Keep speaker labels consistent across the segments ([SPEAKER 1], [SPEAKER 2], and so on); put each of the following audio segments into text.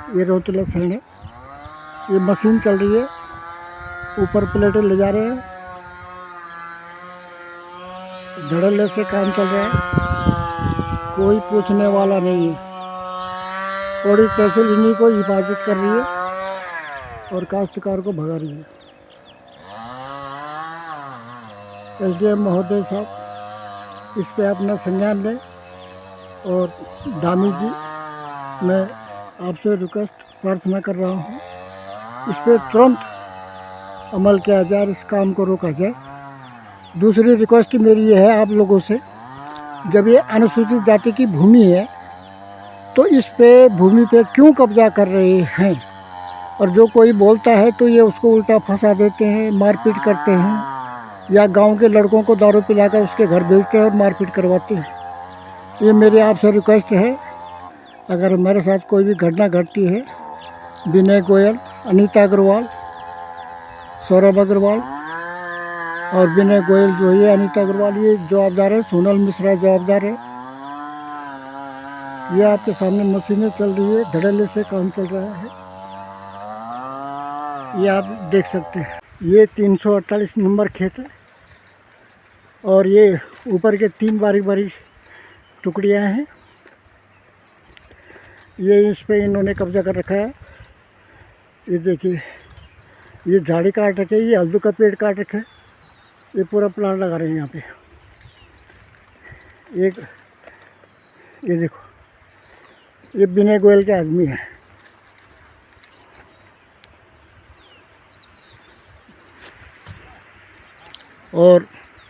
[SPEAKER 1] ये रोहतला सैन है। ये मशीन चल रही है, ऊपर प्लेटें ले जा रहे हैं, धड़ल्ले से काम चल रहा है, कोई पूछने वाला नहीं है। पूरी तहसील इन्हीं को हिफाजत कर रही है और काश्तकार को भगा रही है। एसडीएम महोदय साहब इस पे अपना संज्ञान लें और दामी जी, मैं आपसे रिक्वेस्ट प्रार्थना कर रहा हूँ, इस पर तुरंत अमल किया जाए, इस काम को रोका जाए। दूसरी रिक्वेस्ट मेरी ये है आप लोगों से, जब ये अनुसूचित जाति की भूमि है तो इस पे भूमि पे क्यों कब्जा कर रहे हैं? और जो कोई बोलता है तो ये उसको उल्टा फंसा देते हैं, मारपीट करते हैं, या गांव के लड़कों को दारू पिलाकर उसके घर भेजते हैं और मारपीट करवाते हैं। ये मेरी आपसे रिक्वेस्ट है, अगर हमारे साथ कोई भी घटना घटती है, विनय गोयल, अनीता अग्रवाल, सौरभ अग्रवाल और विनय गोयल जो है, अनीता अग्रवाल ये जवाबदार है, सोनल मिश्रा जवाबदार है। ये आपके सामने मशीनें चल रही है, धड़ल्ले से काम चल रहा है, ये आप देख सकते हैं। ये 348 नंबर खेत है और ये ऊपर के 3 बारीक बारीक टुकड़ियाँ हैं। ये इस पे इन्होंने कब्जा कर रखा है। ये देखिए, ये झाड़ी काट रखे, ये हल्दू का पेड़ काट रखे, ये पूरा प्लांट लगा रहे हैं यहाँ पे। एक ये देखो, ये विनय गोयल के आदमी है। और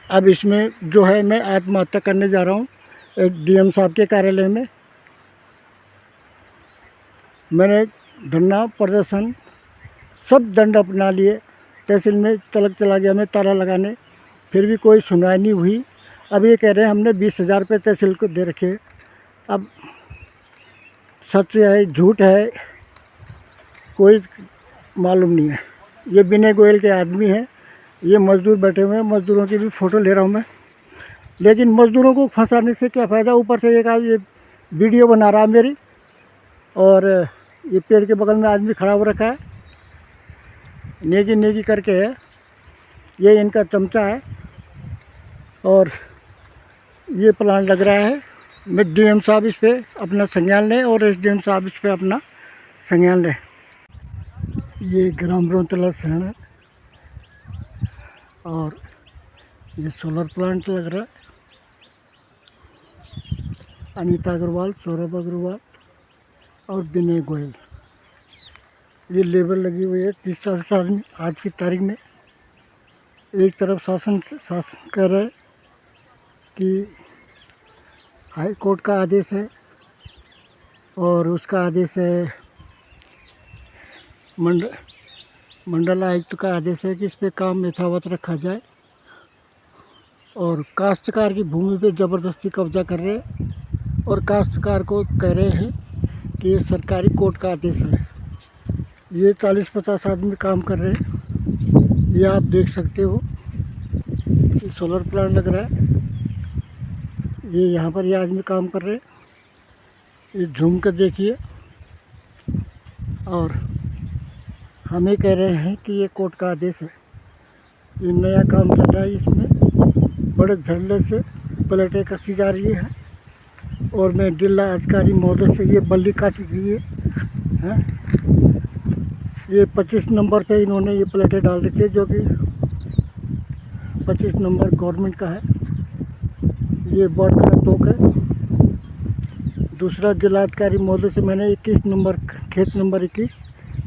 [SPEAKER 1] अब इसमें जो है मैं आत्महत्या करने जा रहा हूँ एक डीएम साहब के कार्यालय में। मैंने धरना प्रदर्शन सब दंड अपना लिए, तहसील में तलक चला गया मैं ताला लगाने, फिर भी कोई सुनवाई नहीं हुई। अब ये कह रहे हैं हमने 20,000 रुपये तहसील को दे रखे। अब सच है झूठ है कोई मालूम नहीं है। ये विनय गोयल के आदमी है, ये मज़दूर बैठे हुए हैं, मज़दूरों की भी फ़ोटो ले रहा हूँ मैं। लेकिन मज़दूरों को फंसाने से क्या फ़ायदा? ऊपर से एक आदमी वीडियो बना रहा है मेरी, और ये पेड़ के बगल में आदमी खड़ा हो रखा है, नेगी नेगी करके है, ये इनका चमचा है। और ये प्लान लग रहा है, मैं डीएम साहब इस पे अपना संज्ञान लें और एसडीएम साहब इस पे अपना संज्ञान लें। ये ग्राम रोहतला सैन है और ये सोलर प्लांट लग रहा है। अनीता अग्रवाल, सौरभ अग्रवाल और विनय गोयल, ये लेबर लगी हुई है 30-40 आदमी आज की तारीख में। एक तरफ शासन कह रहा है कि हाई कोर्ट का आदेश है और उसका आदेश है, मंडल आयुक्त का आदेश है कि इस पे काम यथावत रखा जाए, और काश्तकार की भूमि पे ज़बरदस्ती कब्जा कर रहे हैं और काश्तकार को कह रहे हैं कि ये सरकारी कोर्ट का आदेश है। ये 40-50 आदमी काम कर रहे हैं, ये आप देख सकते हो। ये सोलर प्लांट लग रहा है, ये यहाँ पर ये आदमी काम कर रहे हैं, ये झूम कर देखिए। और हमें कह रहे हैं कि ये कोर्ट का आदेश है। ये नया काम चल रहा है, इसमें बड़े धड़ल्ले से प्लेटें कसी जा रही है और मैं जिला अधिकारी महोदय से ये बल्ली काटी गई है। ये 25 नंबर पे इन्होंने ये प्लेटें डाल रखी है, जो कि 25 नंबर गवर्नमेंट का है। ये बॉर्ड का तोक है। दूसरा जिला अधिकारी महोदय से मैंने 21 नंबर खेत नंबर 21,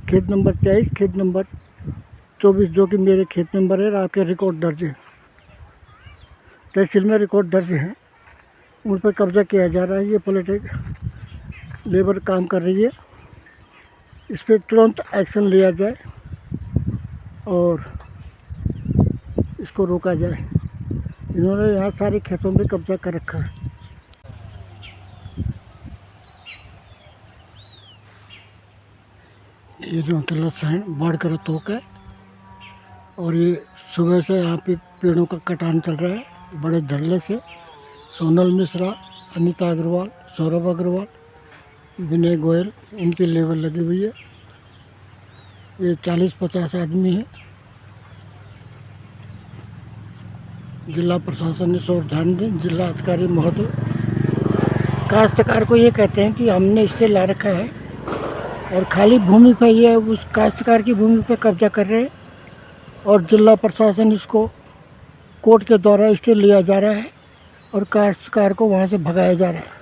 [SPEAKER 1] खेत नंबर 23, खेत नंबर 24 जो कि मेरे खेत नंबर है, आपके रिकॉर्ड दर्ज है, तहसील में रिकॉर्ड दर्ज है, उन पर कब्जा किया जा रहा है। ये प्लेटें लेबर काम कर रही है, इस पर तुरंत एक्शन लिया जाए और इसको रोका जाए। इन्होंने यहाँ सारे खेतों में कब्जा कर रखा है। ये रोहतला सैन बाढ़ का तोक है और ये सुबह से यहाँ पे पेड़ों का कटान चल रहा है बड़े धड़ल्ले से। सोनल मिश्रा, अनीता अग्रवाल, सौरभ अग्रवाल विनय गोयल, इनकी लेबर लगी हुई है। ये 40-50 आदमी है। जिला प्रशासन ने इस ओर ध्यान दें। जिला अधिकारी महोदय काश्तकार को ये कहते हैं कि हमने इससे ला रखा है और खाली भूमि पर ये उस काश्तकार की भूमि पर कब्जा कर रहे हैं और जिला प्रशासन इसको कोर्ट के द्वारा इससे लिया जा रहा है और काश्तकार को वहाँ से भगाया जा रहा है।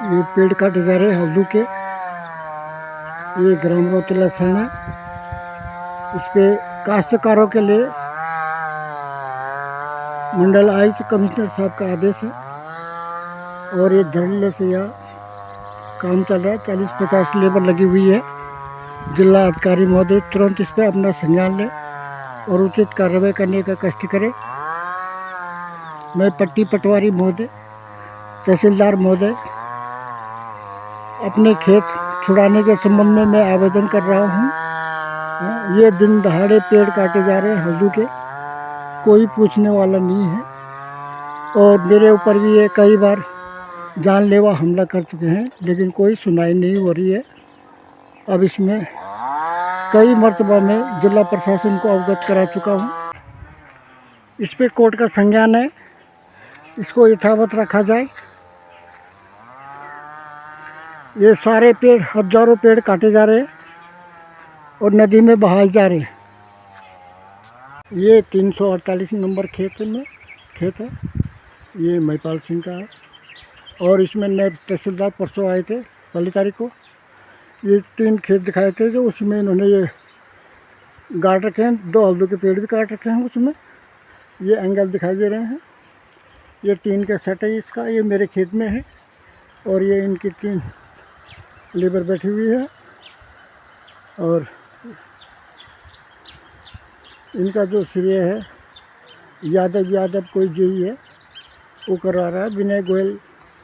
[SPEAKER 1] ये पेड़ काटे जा रहे हैं हल्दू के। ये ग्राम रोतेला सैण है। इस पे काश्तकारों के लिए मंडल आयुक्त कमिश्नर साहब का आदेश है और ये धड़ल्ले से यहाँ काम चल रहा है। 40-50 लेबर लगी हुई है। जिला अधिकारी महोदय तुरंत इस पर अपना संज्ञान लें और उचित कार्रवाई करने का कष्ट करें। मैं पट्टी पटवारी महोदय, तहसीलदार महोदय, अपने खेत छुड़ाने के संबंध में मैं आवेदन कर रहा हूँ। ये दिन दहाड़े पेड़ काटे जा रहे हैं हल्दू के, कोई पूछने वाला नहीं है और मेरे ऊपर भी ये कई बार जानलेवा हमला कर चुके हैं लेकिन कोई सुनाई नहीं हो रही है। अब इसमें कई मर्तबा में जिला प्रशासन को अवगत करा चुका हूँ। इस पे कोर्ट का संज्ञान है, इसको यथावत रखा जाए। ये सारे पेड़, हजारों पेड़ काटे जा रहे हैं और नदी में बहाए जा रहे हैं। ये 348 नंबर खेत है। ये महिपाल सिंह का है और इसमें नए तहसीलदार परसों आए थे, पहली तारीख को। ये 3 खेत दिखाए थे जो उसमें इन्होंने ये गाड़ रखे हैं। 2 हल्दू के पेड़ भी काट रखे हैं उसमें। ये एंगल दिखाई दे रहे हैं। ये टीन का सेट है इसका। ये मेरे खेत में है और ये इनकी 3 लेबर बैठी हुई है और इनका जो श्रेय है यादव कोई जेई है वो करवा रहा है विनय गोयल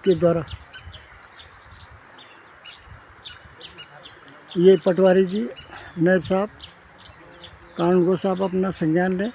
[SPEAKER 1] के द्वारा। ये पटवारी जी, नायब साहब, कानूनगो साहब अपना संज्ञान लें।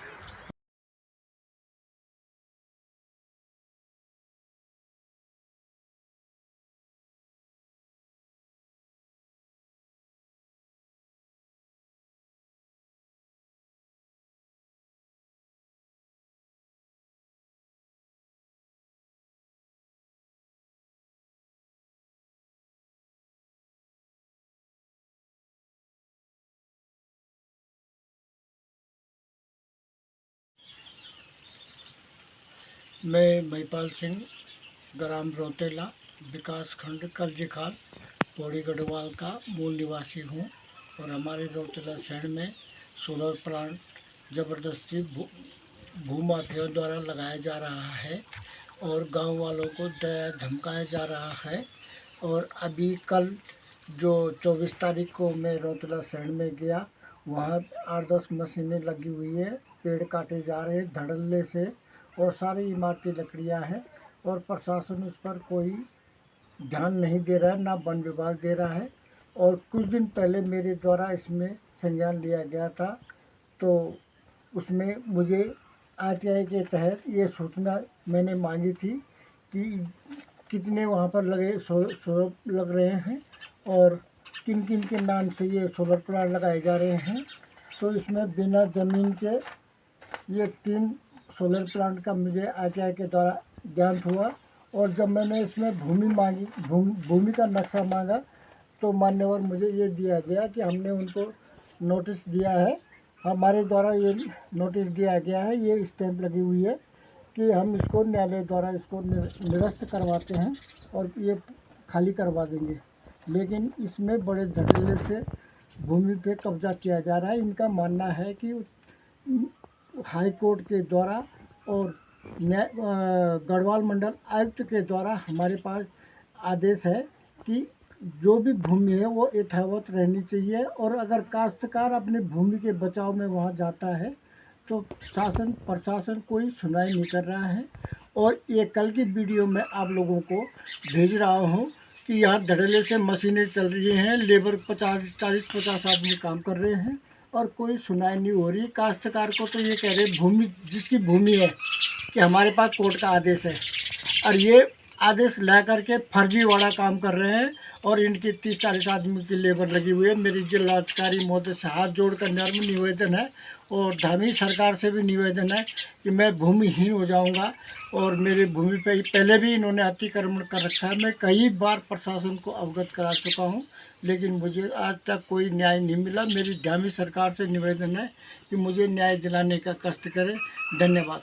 [SPEAKER 1] मैं महिपाल सिंह, ग्राम रोतेला, विकास खंड कलजीखाल, पौड़ी गढ़वाल का मूल निवासी हूँ और हमारे रोतेला शहर में सोलर प्लांट ज़बरदस्ती भूमाफियाओं द्वारा लगाया जा रहा है और गांव वालों को डराया धमकाया जा रहा है। और अभी कल जो 24 तारीख को मैं रोतेला शहर में गया, वहाँ 8-10 मशीनें लगी हुई है, पेड़ काटे जा रहे हैं धड़ल्ले से और सारी इमारती लकड़ियाँ हैं और प्रशासन उस पर कोई ध्यान नहीं दे रहा है, ना वन विभाग दे रहा है। और कुछ दिन पहले मेरे द्वारा इसमें संज्ञान लिया गया था तो उसमें मुझे आरटीआई के तहत ये सूचना मैंने मांगी थी कि कितने वहाँ पर सोलर लग रहे हैं और किन किन के नाम से ये सोलर प्लांट लगाए जा रहे हैं। तो इसमें बिना ज़मीन के ये 3 सोलर प्लांट का मुझे आरटीआई के द्वारा ज्ञान हुआ और जब मैंने इसमें भूमि मांगी, भूमि का नक्शा मांगा तो मान्यवर मुझे ये दिया गया कि हमने उनको नोटिस दिया है, हमारे द्वारा ये नोटिस दिया गया है, ये स्टैंप लगी हुई है कि हम इसको न्यायालय द्वारा इसको निरस्त करवाते हैं और ये खाली करवा देंगे। लेकिन इसमें बड़े धड़ल्ले से भूमि पे कब्जा किया जा रहा है। इनका मानना है कि हाई कोर्ट के द्वारा और गढ़वाल मंडल आयुक्त के द्वारा हमारे पास आदेश है कि जो भी भूमि है वो यथावत रहनी चाहिए और अगर काश्तकार अपनी भूमि के बचाव में वहाँ जाता है तो प्रशासन कोई सुनाई नहीं कर रहा है। और ये कल की वीडियो में आप लोगों को भेज रहा हूँ कि यहाँ धड़ल्ले से मशीनें चल रही हैं, लेबर 40-50 आदमी काम कर रहे हैं और कोई सुनाई नहीं हो रही। काश्तकार को तो ये कह रहे भूमि, जिसकी भूमि है, कि हमारे पास कोर्ट का आदेश है, और ये आदेश ला करके फर्जीवाड़ा काम कर रहे हैं और इनकी 30-40 आदमी की लेबर लगी हुई है। मेरी जिलाधिकारी महोदय से हाथ जोड़कर नर्म निवेदन है और धामी सरकार से भी निवेदन है कि मैं भूमिहीन हो जाऊंगा और मेरी भूमि पे पहले भी इन्होंने अतिक्रमण कर रखा है। मैं कई बार प्रशासन को अवगत करा चुका हूं, लेकिन मुझे आज तक कोई न्याय नहीं मिला। मेरी धामी सरकार से निवेदन है कि मुझे न्याय दिलाने का कष्ट करें। धन्यवाद।